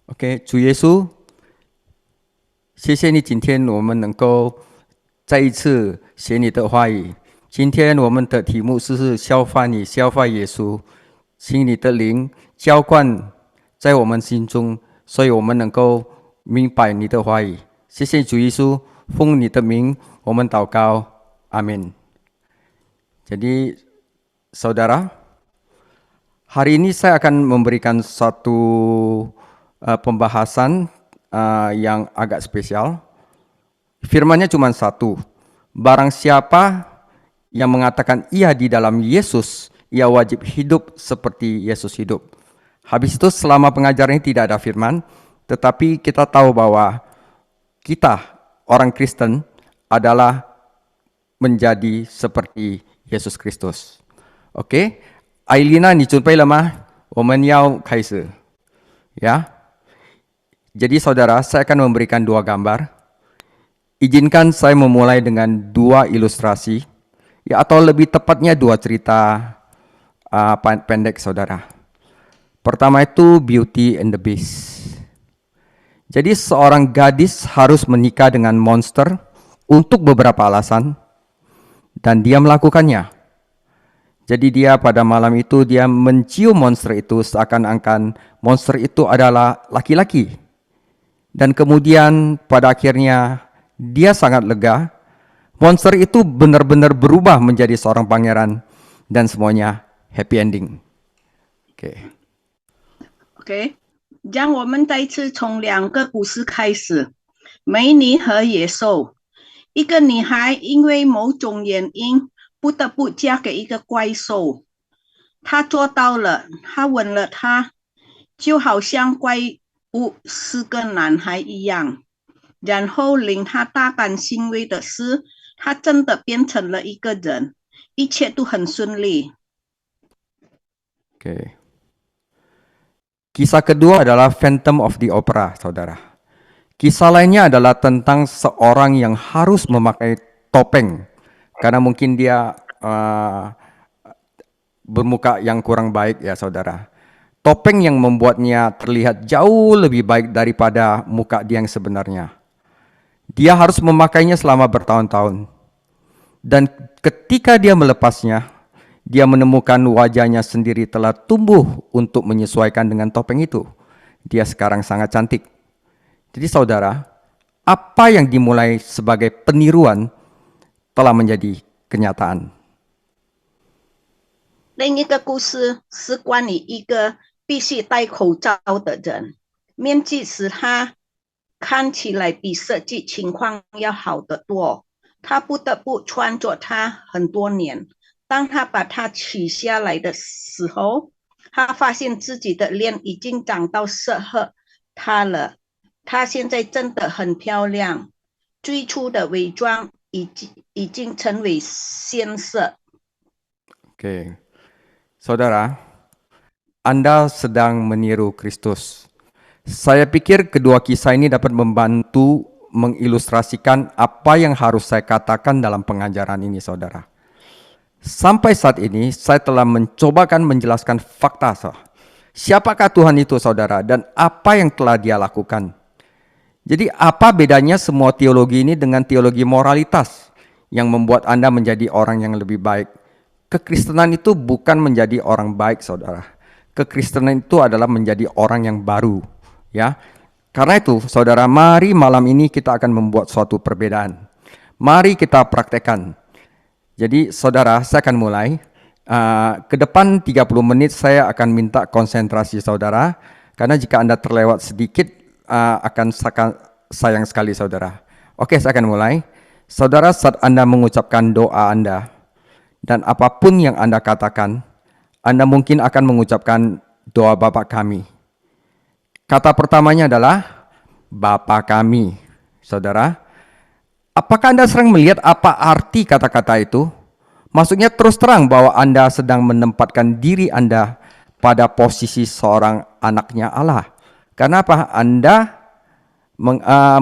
OK，主耶稣，谢谢你今天我们能够再一次学你的话语。今天我们的题目是消化你，消化耶稣，请你的灵浇灌在我们心中，所以我们能够明白你的话语。谢谢主耶稣，奉你的名我们祷告，阿门。Jadi saudara, hari ini saya akan memberikan satu pembahasan yang agak spesial. Firman-Nya cuma satu. Barang siapa yang mengatakan ia di dalam Yesus, ia wajib hidup seperti Yesus hidup. Habis itu selama pengajaran ini tidak ada firman, tetapi kita tahu bahwa kita orang Kristen adalah menjadi seperti Yesus Kristus. OK， 艾丽娜，你准备了吗？我们要开始。Ya. Jadi saudara, saya akan memberikan dua gambar. Izinkan saya memulai dengan dua ilustrasi, ya, atau lebih tepatnya dua cerita pendek saudara. Pertama itu Beauty and the Beast. Jadi seorang gadis harus menikah dengan monster untuk beberapa alasan, dan dia melakukannya. Jadi dia pada malam itu dia mencium monster itu seakan-akan monster itu adalah laki-laki. Dan kemudian pada akhirnya dia sangat lega. Monster itu benar-benar berubah menjadi seorang pangeran dan semuanya happy ending. Oke. OK，让我们再次从两个故事开始。美女和野兽。一个女孩因为某种原因不得不嫁给一个怪兽，她做到了，她吻了他，就好像怪物是个男孩一样。然后令她大感欣慰的是，她真的变成了一个人，一切都很顺利。Oke. Kisah kedua adalah Phantom of the Opera, saudara. Kisah lainnya adalah tentang seorang yang harus memakai topeng karena mungkin dia bermuka yang kurang baik, ya saudara. Topeng yang membuatnya terlihat jauh lebih baik daripada muka dia yang sebenarnya. Dia harus memakainya selama bertahun-tahun. Dan ketika dia melepasnya, dia menemukan wajahnya sendiri telah tumbuh untuk menyesuaikan dengan topeng itu. Dia sekarang sangat cantik. Jadi saudara, apa yang dimulai sebagai peniruan telah menjadi kenyataan. 另一个故事是关于一个必须戴口罩的人，面具使他看起来比实际情况要好得多，他不得不穿着它很多年。当他把它取下来的时候，他发现自己的脸已经长到适合他了。她现在真的很漂亮，最初的伪装已经成为现实。Oke. Saudara, Anda sedang meniru Kristus. Saya pikir kedua kisah ini dapat membantu mengilustrasikan apa yang harus saya katakan dalam pengajaran ini, saudara. Sampai saat ini, saya telah mencobakan menjelaskan fakta. Siapakah Tuhan itu, saudara, dan apa yang telah Dia lakukan. Jadi apa bedanya semua teologi ini dengan teologi moralitas yang membuat Anda menjadi orang yang lebih baik? Kekristenan itu bukan menjadi orang baik, saudara. Kekristenan itu adalah menjadi orang yang baru, ya. Karena itu, saudara, mari malam ini kita akan membuat suatu perbedaan. Mari kita praktekkan. Jadi, saudara, saya akan mulai. Ke depan 30 menit saya akan minta konsentrasi saudara, karena jika Anda terlewat sedikit, akan sayang sekali saudara. Oke, saya akan mulai. Saudara, saat Anda mengucapkan doa Anda, dan apapun yang Anda katakan, Anda mungkin akan mengucapkan doa Bapa kami. Kata pertamanya adalah Bapa kami. Saudara, apakah Anda sering melihat apa arti kata-kata itu? Maksudnya terus terang bahwa Anda sedang menempatkan diri Anda pada posisi seorang anaknya Allah. Karena apa? Anda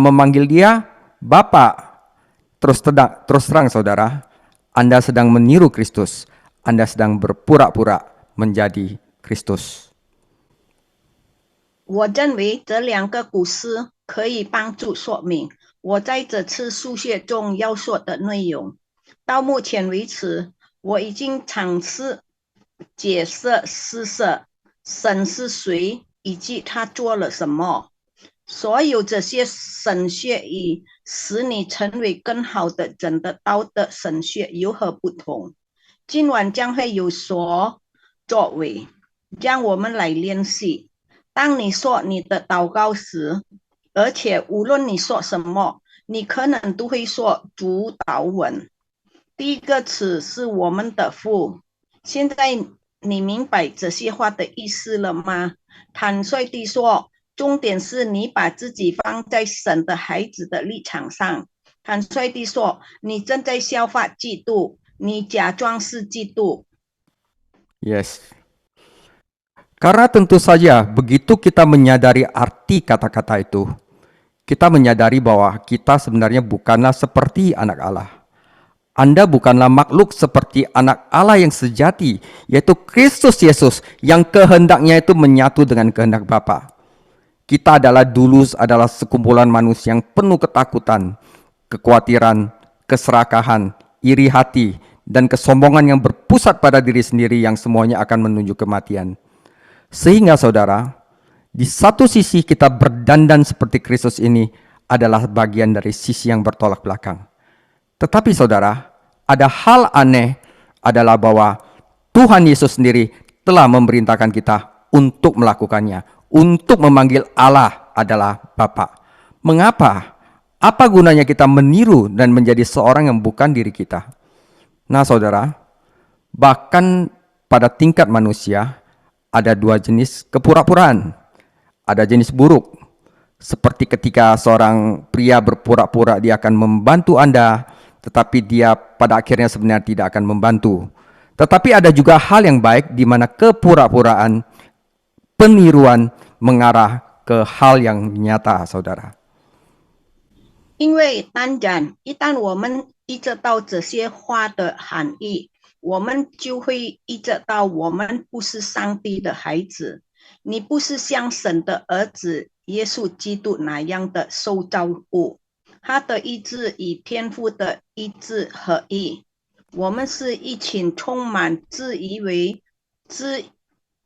memanggil dia Bapa. Terus terang saudara, Anda sedang meniru Kristus. Anda sedang berpura-pura menjadi Kristus. 我认为这两个故事可以帮助说明我在这次书写中要说的内容。到目前为止，我已经尝试解释施舍神是谁，以及他做了什么。所有这些神学与使你成为更好的人的道德神学有何不同？今晚将会有所作为，让我们来练习。当你说你的祷告时，而且无论你说什么，你可能都会说主祷文。第一个词是我们的父。现在你明白这些话的意思了吗？坦率地说，重点是你把自己放在神的孩子的立场上。坦率地说，你正在效法嫉妒，你假装是嫉妒。Yes. Karena tentu saja begitu kita menyadari arti kata-kata itu, kita menyadari bahwa kita sebenarnya bukanlah seperti anak Allah. Anda bukanlah makhluk seperti anak Allah yang sejati, yaitu Kristus Yesus yang kehendaknya itu menyatu dengan kehendak Bapa. Kita dulu adalah sekumpulan manusia yang penuh ketakutan, kekhawatiran, keserakahan, iri hati, dan kesombongan yang berpusat pada diri sendiri yang semuanya akan menuju kematian. Sehingga saudara, di satu sisi kita berdandan seperti Kristus ini adalah bagian dari sisi yang bertolak belakang. Tetapi saudara, ada hal aneh adalah bahwa Tuhan Yesus sendiri telah memerintahkan kita untuk melakukannya, untuk memanggil Allah adalah Bapa. Mengapa? Apa gunanya kita meniru dan menjadi seorang yang bukan diri kita? Nah saudara, bahkan pada tingkat manusia, ada dua jenis kepura-puraan. Ada jenis buruk, seperti ketika seorang pria berpura-pura dia akan membantu Anda, tetapi dia pada akhirnya sebenarnya tidak akan membantu. Tetapi ada juga hal yang baik di mana kepura-puraan, peniruan mengarah ke hal yang nyata, saudara. 因为当然，一旦我们意识到这些话的含义，我们就会意识到我们不是上帝的孩子，你不是像神的儿子耶稣基督那样的受造物，他的意志与天父的意志合一。我们是一群充满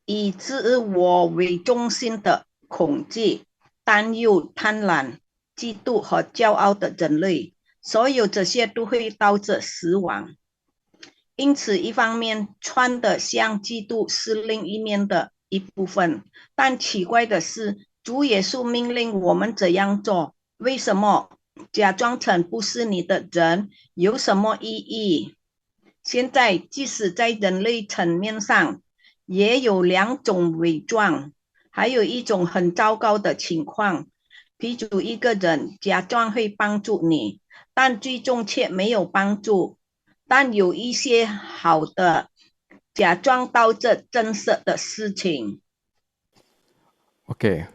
以自我为中心的恐惧、担忧、贪婪、嫉妒和骄傲的人类，所有这些都会导致死亡。因此，一方面穿得像基督是另一面的一部分，但奇怪的是，主耶稣命令我们这样做，为什么？假装成不是你的人有什么意义？现在，即使在人类层面上，也有两种伪装，还有一种很糟糕的情况，譬如一个人假装会帮助你，但最终却没有帮助。但有一些好的，假装到这真实的事情。Oke.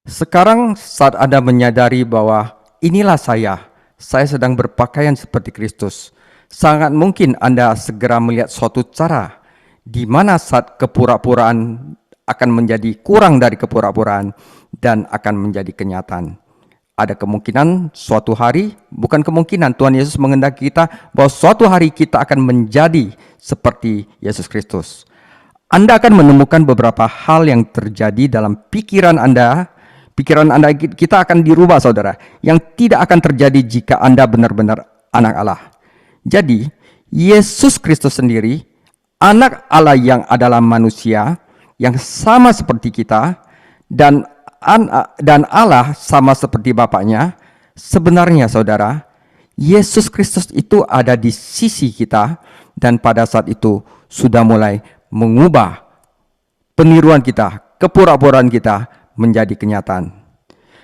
Sekarang saat Anda menyadari bahwa inilah saya sedang berpakaian seperti Kristus, sangat mungkin Anda segera melihat suatu cara di mana saat kepura-puraan akan menjadi kurang dari kepura-puraan dan akan menjadi kenyataan. Ada kemungkinan suatu hari, bukan kemungkinan, Tuhan Yesus menghendaki kita bahwa suatu hari kita akan menjadi seperti Yesus Kristus. Anda akan menemukan beberapa hal yang terjadi dalam pikiran Anda kita akan dirubah, saudara, yang tidak akan terjadi jika Anda benar-benar anak Allah. Jadi, Yesus Kristus sendiri, anak Allah yang adalah manusia, yang sama seperti kita, dan Allah sama seperti Bapaknya, sebenarnya saudara, Yesus Kristus itu ada di sisi kita, dan pada saat itu sudah mulai mengubah peniruan kita, kepura-puraan kita menjadi kenyataan.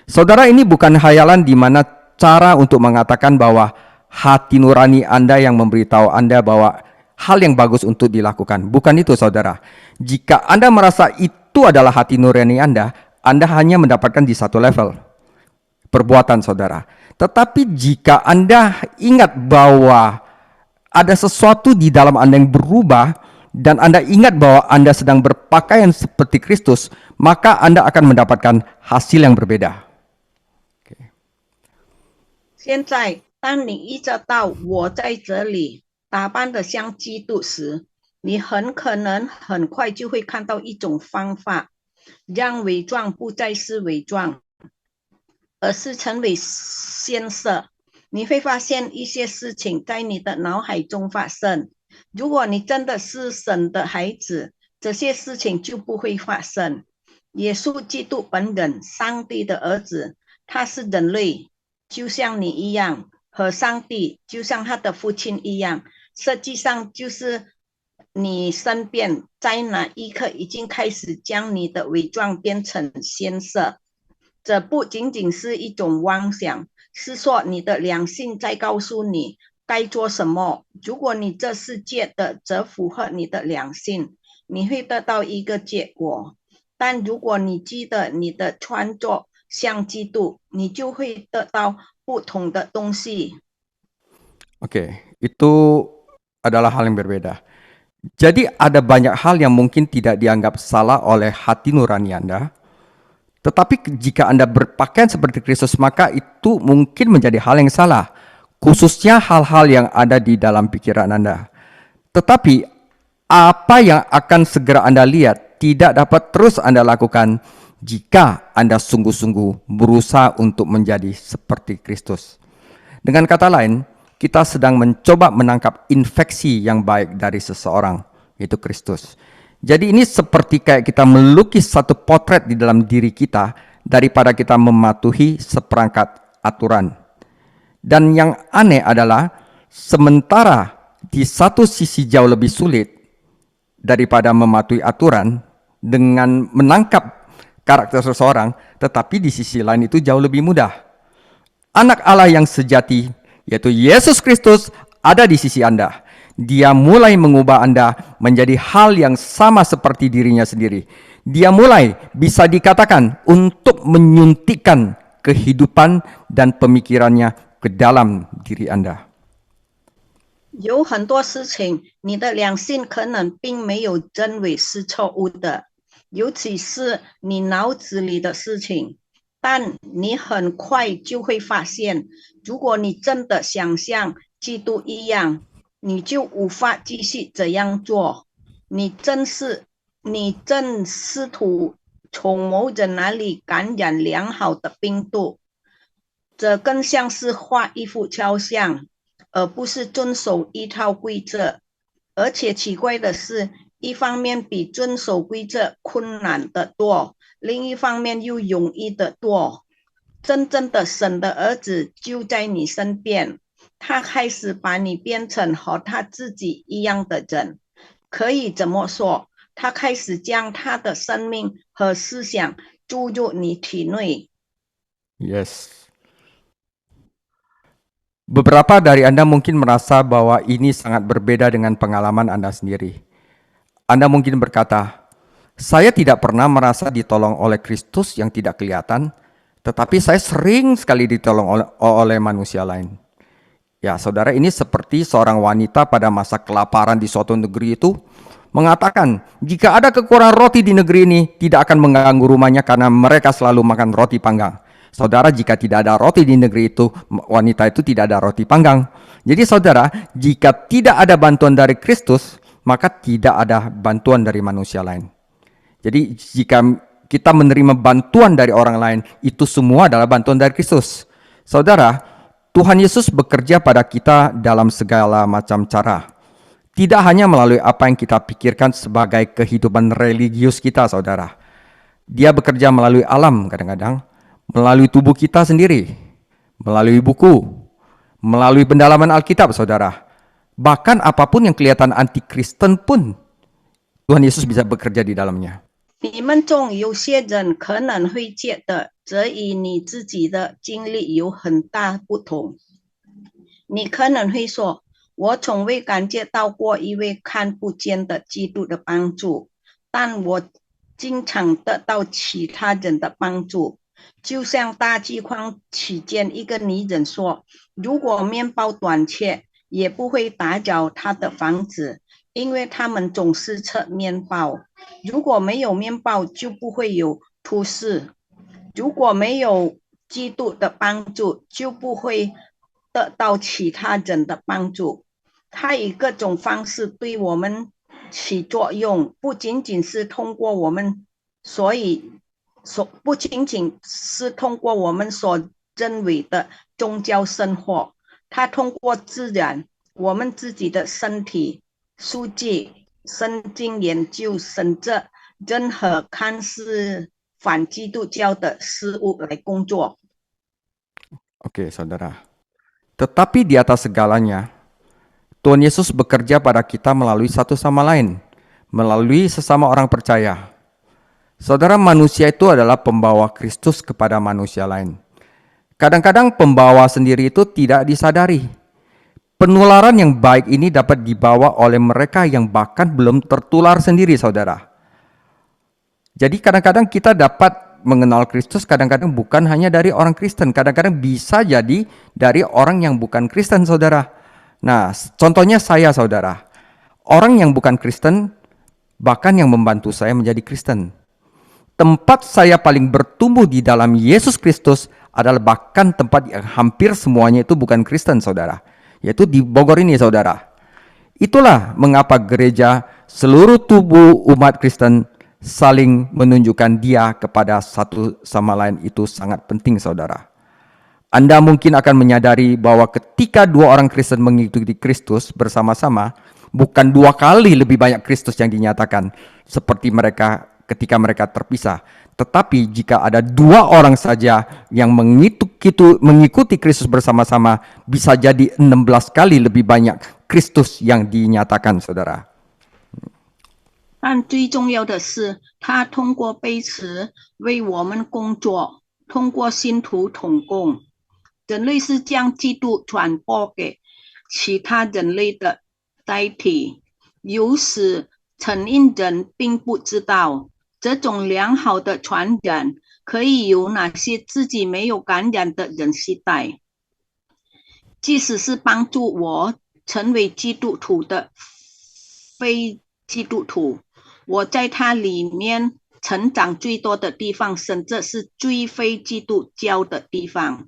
Saudara, ini bukan khayalan di mana cara untuk mengatakan bahwa hati nurani Anda yang memberitahu Anda bahwa hal yang bagus untuk dilakukan. Bukan itu, saudara. Jika Anda merasa itu adalah hati nurani Anda hanya mendapatkan di satu level perbuatan, saudara. Tetapi jika Anda ingat bahwa ada sesuatu di dalam Anda yang berubah, dan Anda ingat bahwa Anda sedang berpakaian seperti Kristus, maka Anda akan mendapatkan hasil yang berbeda. 现在，当你意识到我在这里打扮的像基督时，你很可能很快就会看到一种方法，让伪装不再是伪装，而是成为现实。你会发现一些事情在你的脑海中发生。如果你真的是神的孩子，这些事情就不会发生。耶稣基督本人，上帝的儿子，他是人类，就像你一样，和上帝就像他的父亲一样，实际上就是你身边在哪一刻已经开始将你的伪装变成现实。这不仅仅是一种妄想，是说你的良心在告诉你该做什么。如果你这世界的则符合你的良心，你会得到一个结果。但如果你记得你的穿着像基督，你就会得到不同的东西。 Oke, itu adalah hal yang berbeda. Jadi ada banyak hal yang mungkin tidak dianggap salah oleh hati nurani Anda, tetapi jika Anda berpakaian seperti Kristus, maka itu mungkin menjadi hal yang salah, khususnya hal-hal yang ada di dalam pikiran Anda. Tetapi apa yang akan segera Anda lihat tidak dapat terus Anda lakukan jika Anda sungguh-sungguh berusaha untuk menjadi seperti Kristus. Dengan kata lain, kita sedang mencoba menangkap infeksi yang baik dari seseorang, yaitu Kristus. Jadi ini seperti kayak kita melukis satu potret di dalam diri kita daripada kita mematuhi seperangkat aturan. Dan yang aneh adalah sementara di satu sisi jauh lebih sulit daripada mematuhi aturan dengan menangkap karakter seseorang, tetapi di sisi lain itu jauh lebih mudah. Anak Allah yang sejati, yaitu Yesus Kristus, ada di sisi Anda. Dia mulai mengubah Anda menjadi hal yang sama seperti dirinya sendiri. Dia mulai bisa dikatakan untuk menyuntikkan kehidupan dan pemikirannya ke dalam diri Anda. 有很多事情，你的良心可能并没有认为是错误的，尤其是你脑子里的事情。但你很快就会发现，如果你真的想像基督一样，你就无法继续这样做。你正试图从某人那里感染良好的病毒，这更像是画一幅肖像，而不是遵守一套规则。而且奇怪的是，一方面比遵守规则困难得多，另一方面又容易得多。真正的神的儿子就在你身边，他开始把你变成和他自己一样的人。可以这么说，他开始将他的生命和思想注入你体内。 Yes. Beberapa dari Anda mungkin merasa bahwa ini sangat berbeda dengan pengalaman Anda sendiri. Anda mungkin berkata, saya tidak pernah merasa ditolong oleh Kristus yang tidak kelihatan, tetapi saya sering sekali ditolong oleh manusia lain. Ya, saudara, ini seperti seorang wanita pada masa kelaparan di suatu negeri itu mengatakan, jika ada kekurangan roti di negeri ini, tidak akan mengganggu rumahnya karena mereka selalu makan roti panggang. Saudara, jika tidak ada roti di negeri itu, wanita itu tidak ada roti panggang. Jadi saudara, jika tidak ada bantuan dari Kristus, maka tidak ada bantuan dari manusia lain. Jadi jika kita menerima bantuan dari orang lain, itu semua adalah bantuan dari Kristus. Saudara, Tuhan Yesus bekerja pada kita dalam segala macam cara. Tidak hanya melalui apa yang kita pikirkan sebagai kehidupan religius kita, saudara. Dia bekerja melalui alam kadang-kadang, melalui tubuh kita sendiri, melalui buku, melalui pendalaman Alkitab, saudara. Bahkan apapun yang kelihatan anti-Kristen pun, Tuhan Yesus bisa bekerja di dalamnya. 你们中有些人可能会觉得这与你自己的经历有很大不同。你可能会说，我从未感觉到过一位看不见的基督的帮助，但我经常得到其他人的帮助。就像大饥荒期间，一个女人说，如果面包短缺，也不会打搅她的房子，因为他们总是吃面包。如果没有面包，就不会有突视；如果没有基督的帮助，就不会得到其他人的帮助。他以各种方式对我们起作用，不仅仅是通过我们所认为的宗教生活，他通过自然、我们自己的身体、书籍、圣经研究，甚至任何看似反基督教的事物来工作。Oke, saudara. Tetapi di atas segalanya, Tuhan Yesus bekerja pada kita melalui satu sama lain, melalui sesama orang percaya. Saudara, manusia itu adalah pembawa Kristus kepada manusia lain. Kadang-kadang pembawa sendiri itu tidak disadari. Penularan yang baik ini dapat dibawa oleh mereka yang bahkan belum tertular sendiri, saudara. Jadi kadang-kadang kita dapat mengenal Kristus, kadang-kadang bukan hanya dari orang Kristen, kadang-kadang bisa jadi dari orang yang bukan Kristen, saudara. Nah, contohnya saya, saudara. Orang yang bukan Kristen, bahkan yang membantu saya menjadi Kristen. Tempat saya paling bertumbuh di dalam Yesus Kristus adalah bahkan tempat yang hampir semuanya itu bukan Kristen, saudara. Yaitu di Bogor ini, saudara. Itulah mengapa gereja seluruh tubuh umat Kristen saling menunjukkan dia kepada satu sama lain itu sangat penting, saudara. Anda mungkin akan menyadari bahwa ketika dua orang Kristen mengikuti Kristus bersama-sama, bukan dua kali lebih banyak Kristus yang dinyatakan seperti mereka ketika mereka terpisah. Tetapi jika ada dua orang saja yang mengikuti Kristus bersama-sama, bisa jadi 16 kali lebih banyak Kristus yang dinyatakan, saudara. 但最重要的是，他通过杯池为我们工作，通过信徒同工。人类是将基督传播给其他人类的载体，有时承认人并不知道这种良好的传染可以由那些自己没有感染的人携带。即使是帮助我成为基督徒的非基督徒，我在它里面成长最多的地方，甚至是最非基督教的地方。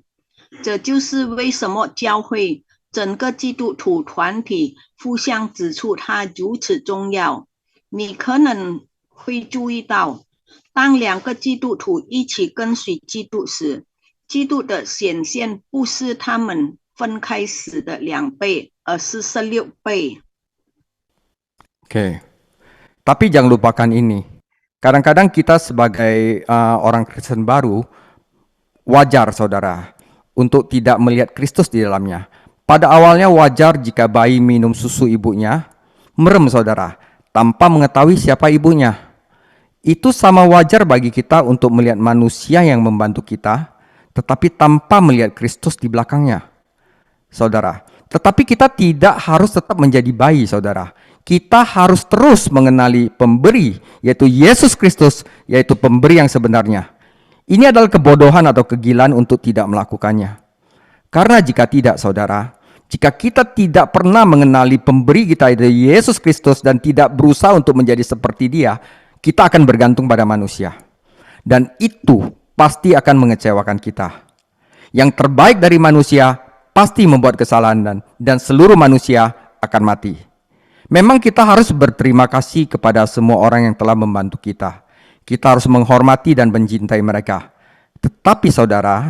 这就是为什么教会整个基督徒团体互相指出它如此重要。你可能会注意到，当两个基督徒一起跟随基督时，基督的显现不是他们分开时的2倍，而是16倍。Oke. Tapi jangan lupakan ini. Kadang-kadang kita sebagai orang Kristen baru, wajar, saudara, untuk tidak melihat Kristus di dalamnya. Pada awalnya wajar jika bayi minum susu ibunya, merem, saudara, tanpa mengetahui siapa ibunya. Itu sama wajar bagi kita untuk melihat manusia yang membantu kita, tetapi tanpa melihat Kristus di belakangnya, saudara. Tetapi kita tidak harus tetap menjadi bayi, saudara. Kita harus terus mengenali pemberi, yaitu Yesus Kristus, yaitu pemberi yang sebenarnya. Ini adalah kebodohan atau kegilaan untuk tidak melakukannya. Karena jika tidak, saudara, jika kita tidak pernah mengenali pemberi kita, yaitu Yesus Kristus, dan tidak berusaha untuk menjadi seperti dia, kita akan bergantung pada manusia. Dan itu pasti akan mengecewakan kita. Yang terbaik dari manusia pasti membuat kesalahan dan seluruh manusia akan mati. Memang kita harus berterima kasih kepada semua orang yang telah membantu kita. Kita harus menghormati dan mencintai mereka. Tetapi saudara,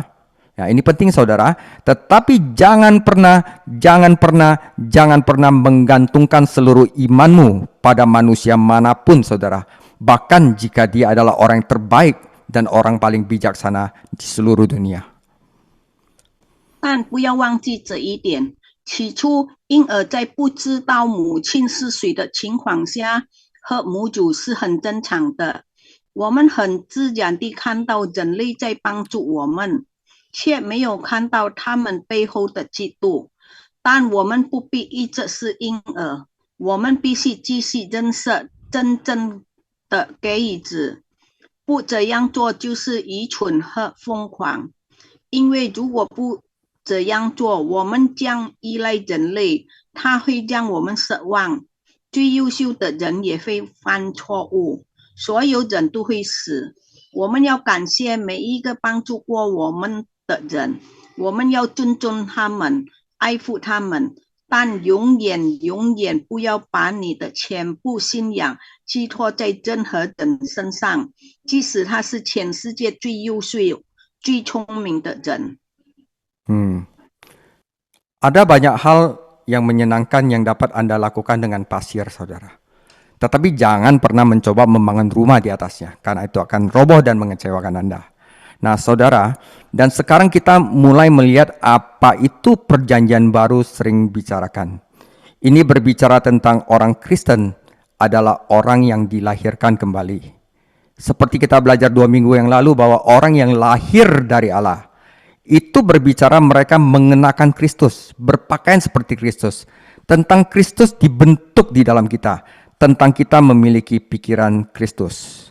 ya ini penting saudara, tetapi jangan pernah menggantungkan seluruh imanmu pada manusia manapun, saudara. Bahkan jika dia adalah orang yang terbaik dan orang paling bijaksana di seluruh dunia. 但不要忘记这一点，起初婴儿在不知道母亲是谁的情况下喝母乳是很正常的。我们很自然地看到人类在帮助我们，却没有看到他们背后的基督。但我们不必一直是婴儿，我们必须继续认识真正的给予者。不这样做就是愚蠢和疯狂，因为如果不这样做，我们将依赖人类，它会让我们失望。最优秀的人也会犯错误，所有人都会死。我们要感谢每一个帮助过我们的人，我们要尊重他们，爱护他们，但永远不要把你的全部信仰寄托在任何人身上，即使他是全世界最优秀、最聪明的人。Ada banyak hal yang menyenangkan yang dapat Anda lakukan dengan pasir, saudara. Tetapi jangan pernah mencoba membangun rumah di atasnya, karena itu akan roboh dan mengecewakan Anda. Nah, saudara, dan sekarang kita mulai melihat apa itu perjanjian baru sering bicarakan. Ini berbicara tentang orang Kristen adalah orang yang dilahirkan kembali. Seperti kita belajar 2 minggu yang lalu bahwa orang yang lahir dari Allah, itu berbicara mereka mengenakan Kristus, berpakaian seperti Kristus. Tentang Kristus dibentuk di dalam kita, tentang kita memiliki pikiran Kristus.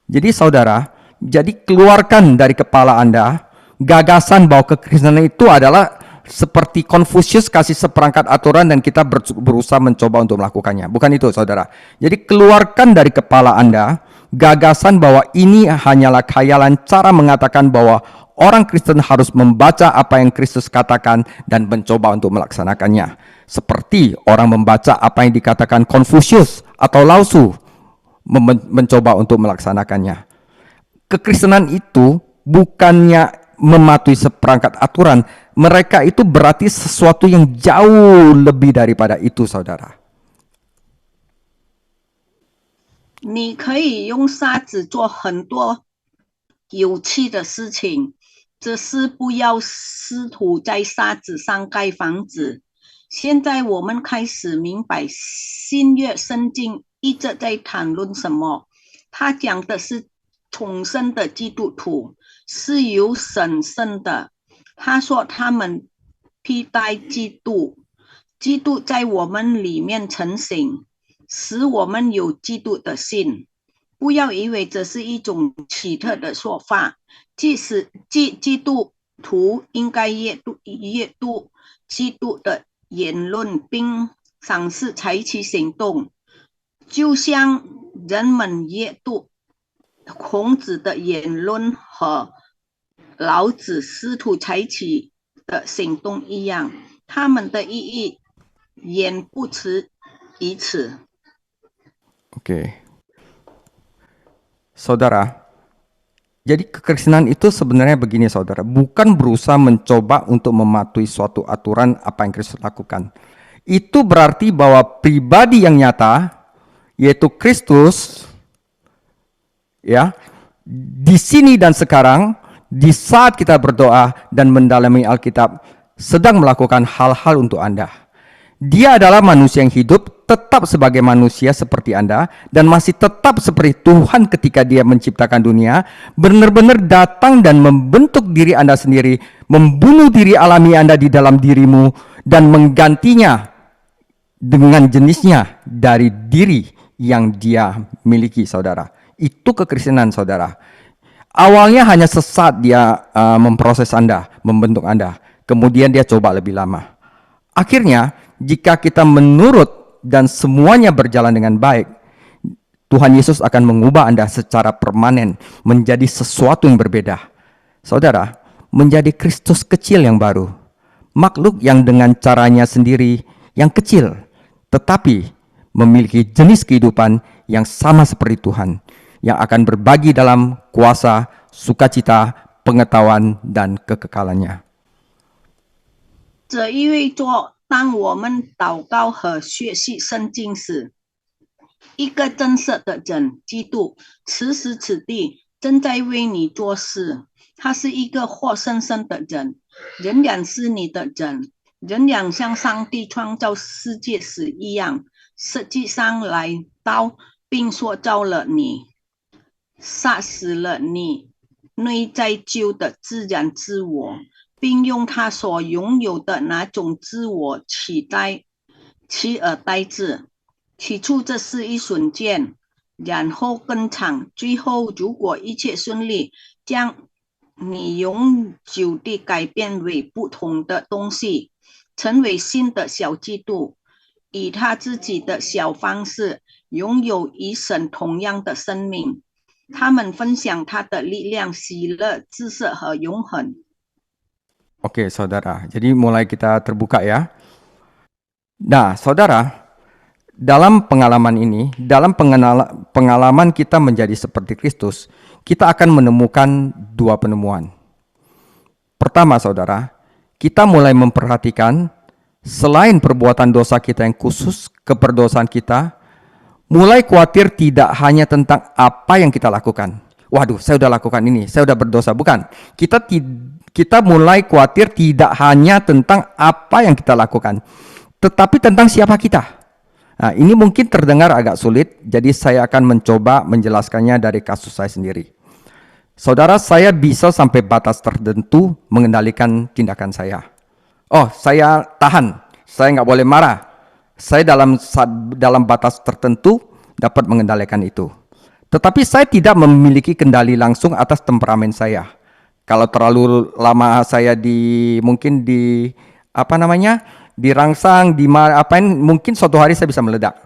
Jadi saudara, jadi keluarkan dari kepala Anda gagasan bahwa kekristenan itu adalah seperti Konfusius kasih seperangkat aturan dan kita berusaha mencoba untuk melakukannya. Bukan itu, saudara. Jadi keluarkan dari kepala Anda gagasan bahwa ini hanyalah khayalan cara mengatakan bahwa orang Kristen harus membaca apa yang Kristus katakan dan mencoba untuk melaksanakannya. Seperti orang membaca apa yang dikatakan Konfusius atau Lao Tzu, mencoba untuk melaksanakannya. Kekristenan itu bukannya mematuhi seperangkat aturan, mereka itu berarti sesuatu yang jauh lebih daripada itu, saudara. 你可以用沙子做很多有趣的事情，只是不要试图在沙子上盖房子。现在我们开始明白新约圣经一直在谈论什么，他讲的是重生的基督徒是有神圣的。他说他们替代基督，基督在我们里面成型，使我们有基督的信。不要以为这是一种奇特的说法，即使基督徒应该阅读基督的言论，并尝试采取行动，就像人们阅读孔子的言论和老子试图采取的行动一样，他们的意义远不止于此。Oke. Saudara, jadi kekristenan itu sebenarnya begini, saudara, bukan berusaha mencoba untuk mematuhi suatu aturan apa yang Kristus lakukan. Itu berarti bahwa pribadi yang nyata, yaitu Kristus, ya, di sini dan sekarang, di saat kita berdoa dan mendalami Alkitab, sedang melakukan hal-hal untuk Anda. Dia adalah manusia yang hidup, tetap sebagai manusia seperti Anda, dan masih tetap seperti Tuhan ketika Dia menciptakan dunia, benar-benar datang dan membentuk diri Anda sendiri, membunuh diri alami Anda di dalam dirimu, dan menggantinya dengan jenisnya dari diri yang Dia miliki, saudara. Itu kekristenan, saudara. Awalnya hanya sesaat Dia memproses Anda, membentuk Anda. Kemudian Dia coba lebih lama. Akhirnya, jika kita menurut dan semuanya berjalan dengan baik, Tuhan Yesus akan mengubah Anda secara permanen menjadi sesuatu yang berbeda. Saudara, menjadi Kristus kecil yang baru. Makhluk yang dengan caranya sendiri yang kecil, tetapi memiliki jenis kehidupan yang sama seperti Tuhan, yang akan berbagi dalam kuasa, sukacita, pengetahuan, dan kekekalannya. 这意味着当我们祷告和学习圣经时，一个真实的人，基督，此时此地正在为你做事。他是一个活生生的人，仍然是你的人，仍然像上帝创造世界时一样，实际上来到并塑造了你，杀死了你内在旧的自然自我，并用他所拥有的那种自我取而代之。起初这是一瞬间，然后更长，最后如果一切顺利，将你永久地改变为不同的东西，成为新的小基督。以他自己的小方式拥有与神同样的生命。他们分享他的力量、喜乐、知识和永恒。 Oke, saudara. Jadi mulai kita terbuka ya. Nah, saudara, dalam pengalaman ini, dalam pengalaman kita menjadi seperti Kristus, kita akan menemukan dua penemuan. Pertama, saudara, kita mulai memperhatikan selain perbuatan dosa kita yang khusus, keperdosaan kita, mulai khawatir tidak hanya tentang apa yang kita lakukan. Waduh, saya sudah lakukan ini, saya sudah berdosa. Bukan. Kita mulai khawatir tidak hanya tentang apa yang kita lakukan, tetapi tentang siapa kita. Nah, ini mungkin terdengar agak sulit, jadi saya akan mencoba menjelaskannya dari kasus saya sendiri. Saudara, saya bisa sampai batas tertentu mengendalikan tindakan saya. Oh, saya tahan, saya nggak boleh marah. Saya dalam batas tertentu dapat mengendalikan itu. Tetapi saya tidak memiliki kendali langsung atas temperamen saya. Kalau terlalu lama saya dirangsang, mungkin suatu hari saya bisa meledak.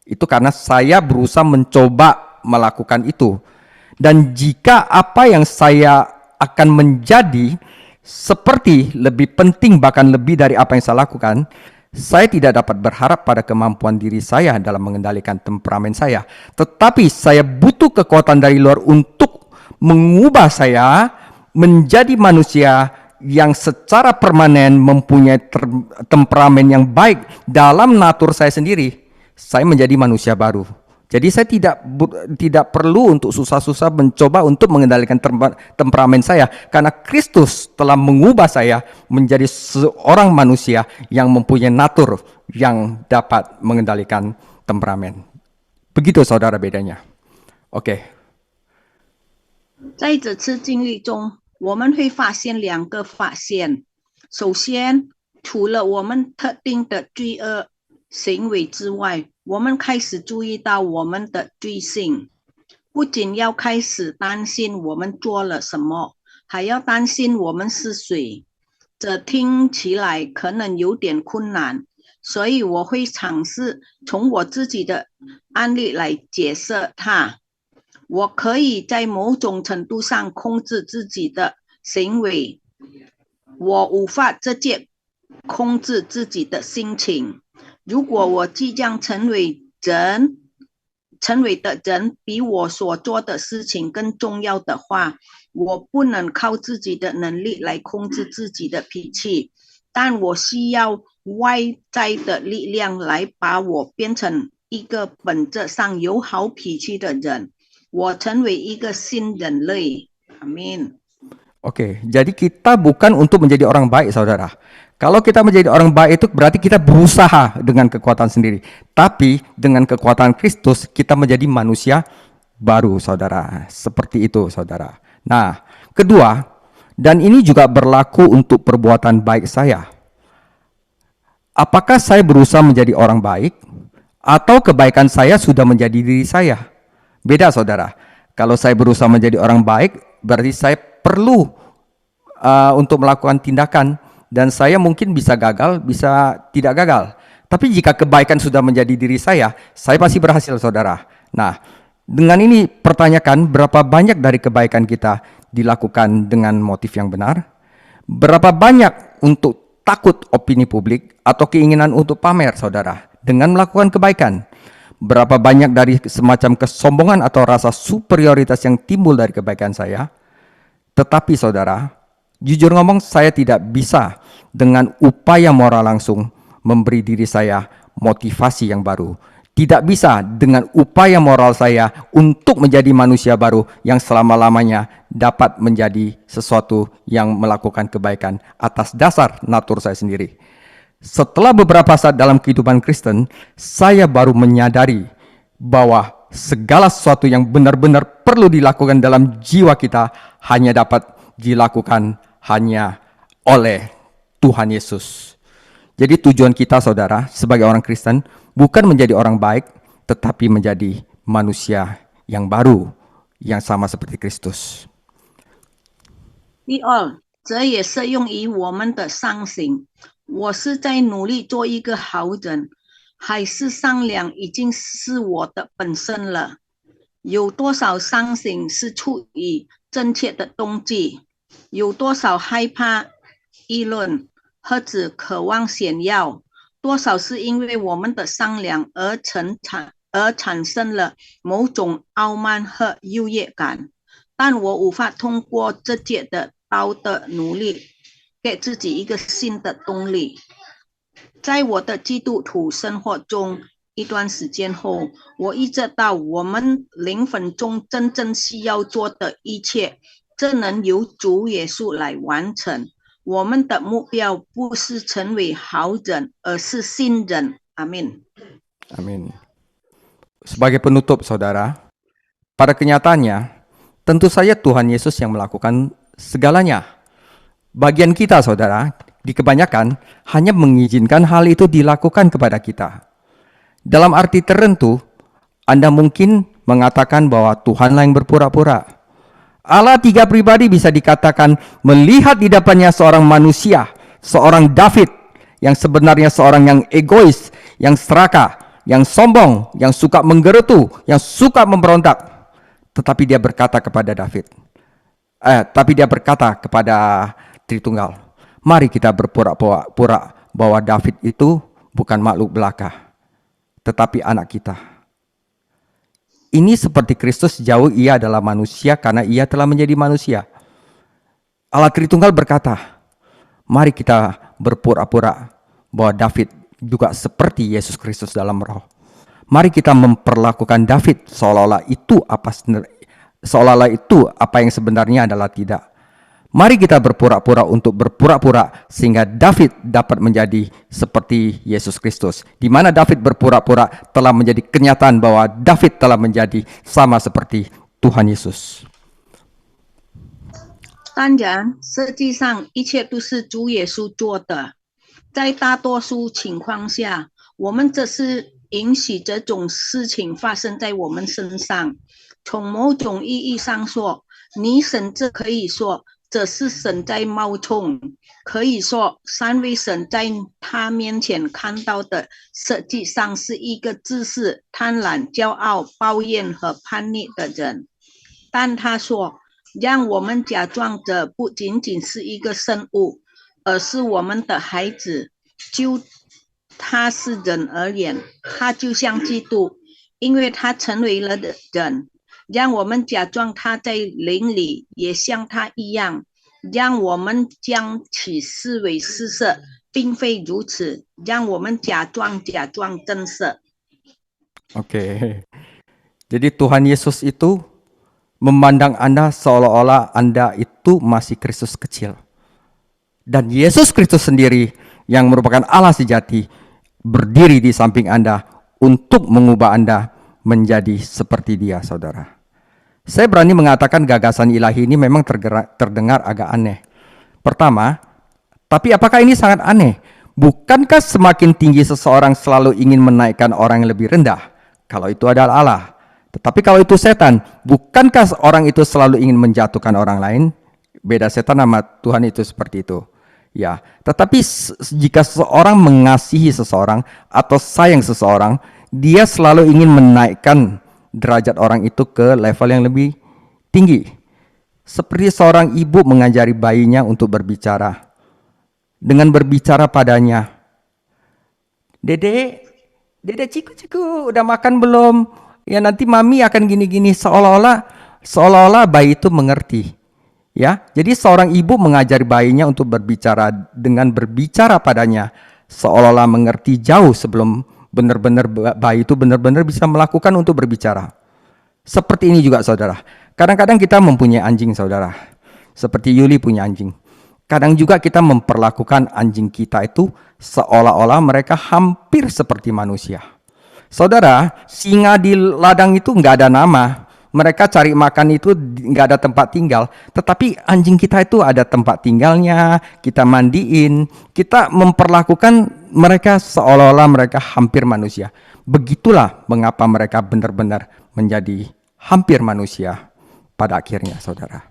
Itu karena saya berusaha mencoba melakukan itu. Dan jika apa yang saya akan menjadi seperti lebih penting bahkan lebih dari apa yang saya lakukan, saya tidak dapat berharap pada kemampuan diri saya dalam mengendalikan temperamen saya. Tetapi saya butuh kekuatan dari luar untuk mengubah saya menjadi manusia yang secara permanen mempunyai temperamen yang baik dalam natur saya sendiri. Saya menjadi manusia baru. Jadi saya tidak perlu untuk susah-susah mencoba untuk mengendalikan temperamen saya, karena Kristus telah mengubah saya menjadi seorang manusia yang mempunyai natur yang dapat mengendalikan temperamen. Begitu saudara bedanya. Oke. 在这次经历中，我们会发现两个发现。首先，除了我们特定的罪恶行为之外，我们开始注意到我们的罪性，不仅要开始担心我们做了什么，还要担心我们是谁。这听起来可能有点困难，所以我会尝试从我自己的案例来解释它。我可以在某种程度上控制自己的行为，我无法直接控制自己的心情。如果我即将成为的人比我所做的事情更重要的话，我不能靠自己的能力来控制自己的脾气，但我需要外在的力量来把我变成一个本质上有好脾气的人。我成为一个新人类。Amin. Oke, jadi kita bukan untuk menjadi orang baik, saudara. Kalau kita menjadi orang baik itu berarti kita berusaha dengan kekuatan sendiri. Tapi dengan kekuatan Kristus kita menjadi manusia baru, saudara. Seperti itu, saudara. Nah, kedua, dan ini juga berlaku untuk perbuatan baik saya. Apakah saya berusaha menjadi orang baik atau kebaikan saya sudah menjadi diri saya? Beda, saudara. Kalau saya berusaha menjadi orang baik, berarti saya perlu untuk melakukan tindakan, dan saya mungkin bisa gagal, bisa tidak gagal. Tapi jika kebaikan sudah menjadi diri saya pasti berhasil, saudara. Nah, dengan ini pertanyakan berapa banyak dari kebaikan kita dilakukan dengan motif yang benar? Berapa banyak untuk takut opini publik atau keinginan untuk pamer, saudara, dengan melakukan kebaikan? Berapa banyak dari semacam kesombongan atau rasa superioritas yang timbul dari kebaikan saya? Tetapi saudara, jujur ngomong saya tidak bisa dengan upaya moral langsung memberi diri saya motivasi yang baru. Tidak bisa dengan upaya moral saya untuk menjadi manusia baru yang selama-lamanya dapat menjadi sesuatu yang melakukan kebaikan atas dasar natur saya sendiri. Setelah beberapa saat dalam kehidupan Kristen, saya baru menyadari bahwa segala sesuatu yang benar-benar perlu dilakukan dalam jiwa kita hanya dapat dilakukan hanya oleh Tuhan Yesus. Jadi tujuan kita, saudara, sebagai orang Kristen, bukan menjadi orang baik, tetapi menjadi manusia yang baru, yang sama seperti Kristus. 第二，这也适用于我们的上行。我是在努力做一个好人，还是善良已经是我的本身了。有多少伤心是出于真切的动机？有多少害怕议论，或者渴望炫耀？多少是因为我们的善良而产生了某种傲慢和优越感？但我无法通过这些的道德努力，给自己一个新的动力。在我的基督徒生活中，一段时间后，我意识到我们灵魂中真正需要做的一切，这能由主耶稣来完成。我们的目标不是成为好人，而是新人。阿min。 Amin. Sebagai penutup, saudara, pada kenyataannya, tentu saja Tuhan Yesus yang melakukan segalanya. Bagian kita, saudara, di kebanyakan hanya mengizinkan hal itu dilakukan kepada kita. Dalam arti tertentu, Anda mungkin mengatakan bahwa Tuhanlah yang berpura-pura. Allah tiga pribadi bisa dikatakan melihat di depannya seorang manusia, seorang David, yang sebenarnya seorang yang egois, yang serakah, yang sombong, yang suka menggerutu, yang suka memberontak. Tetapi dia berkata kepada Tritunggal, mari kita berpura-pura bahwa David itu bukan makhluk belaka, tetapi anak kita. Ini seperti Kristus jauh ia adalah manusia karena ia telah menjadi manusia. Allah Tritunggal berkata, mari kita berpura-pura bahwa David juga seperti Yesus Kristus dalam roh. Mari kita memperlakukan David seolah-olah itu apa yang sebenarnya adalah tidak. Mari kita berpura-pura untuk berpura-pura sehingga David dapat menjadi seperti Yesus Kristus. Di mana David berpura-pura telah menjadi kenyataan bahwa David telah menjadi sama seperti Tuhan Yesus. 当然，实际上一切都是主耶稣做的。在大多数情况下，我们只是允许这种事情发生在我们身上。从某种意义上说，你甚至可以说这是神在冒充，可以说三位神在他面前看到的实际上是一个自私、贪婪、骄傲、抱怨和叛逆的人。但他说，让我们假装这不仅仅是一个生物，而是我们的孩子。就他是人而言，他就像基督，因为他成为了人。让我们假装他在灵里也像他一样，让我们将其视为施舍，并非如此，让我们假装真实。 Oke. Jadi Tuhan Yesus itu memandang Anda seolah-olah Anda itu masih Kristus kecil. Dan Yesus Kristus sendiri yang merupakan Allah sejati berdiri di samping Anda untuk mengubah Anda menjadi seperti Dia, saudara. Saya berani mengatakan gagasan ilahi ini memang terdengar agak aneh. Pertama, tapi apakah ini sangat aneh? Bukankah semakin tinggi seseorang selalu ingin menaikkan orang yang lebih rendah? Kalau itu adalah Allah. Tetapi kalau itu setan, bukankah orang itu selalu ingin menjatuhkan orang lain? Beda setan sama Tuhan itu seperti itu. Ya, tetapi jika seseorang mengasihi seseorang atau sayang seseorang, dia selalu ingin menaikkan derajat orang itu ke level yang lebih tinggi. Seperti seorang ibu mengajari bayinya untuk berbicara. Dengan berbicara padanya, Dede ciku, udah makan belum? Ya nanti mami akan gini-gini, seolah-olah bayi itu mengerti. Ya, jadi seorang ibu mengajari bayinya untuk berbicara dengan berbicara padanya, seolah-olah mengerti jauh sebelum benar-benar bayi itu benar-benar bisa melakukan untuk berbicara. Seperti ini juga, saudara. Kadang-kadang kita mempunyai anjing, saudara. Seperti Yuli punya anjing. Kadang juga kita memperlakukan anjing kita itu seolah-olah mereka hampir seperti manusia. Saudara, singa di ladang itu nggak ada nama. Mereka cari makan itu nggak ada tempat tinggal. Tetapi anjing kita itu ada tempat tinggalnya, kita mandiin, kita memperlakukan mereka seolah-olah mereka hampir manusia. Begitulah mengapa mereka benar-benar menjadi hampir manusia pada akhirnya, saudara.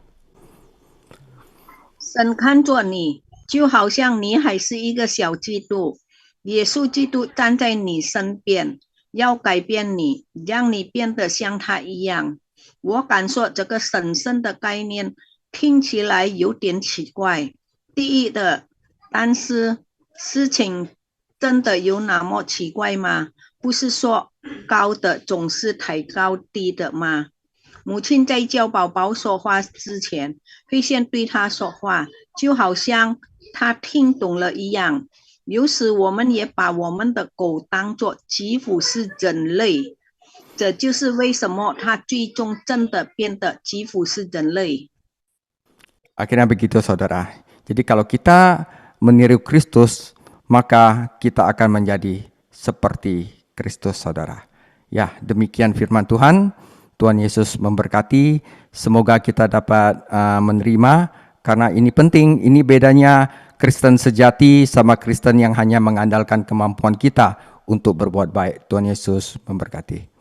神看着你，就好像你还是一个小基督，耶稣基督站在你身边，要改变你，让你变得像他一样。我敢说，这个神圣的概念听起来有点奇怪。第一的，但是事情真的有那么奇怪吗？不是说高的总是抬高低的吗？母亲在教宝宝说话之前，会先对他说话，就好像他听懂了一样。有时我们也把我们的狗当作几乎是人类，这就是为什么它最终真的变得几乎是人类。 Akhirnya begitu saudara. Jadi kalau kita meniru Kristus, maka kita akan menjadi seperti Kristus saudara. Ya, demikian firman Tuhan. Tuhan Yesus memberkati. Semoga kita dapat menerima, karena ini penting. Ini bedanya Kristen sejati sama Kristen yang hanya mengandalkan kemampuan kita untuk berbuat baik. Tuhan Yesus memberkati.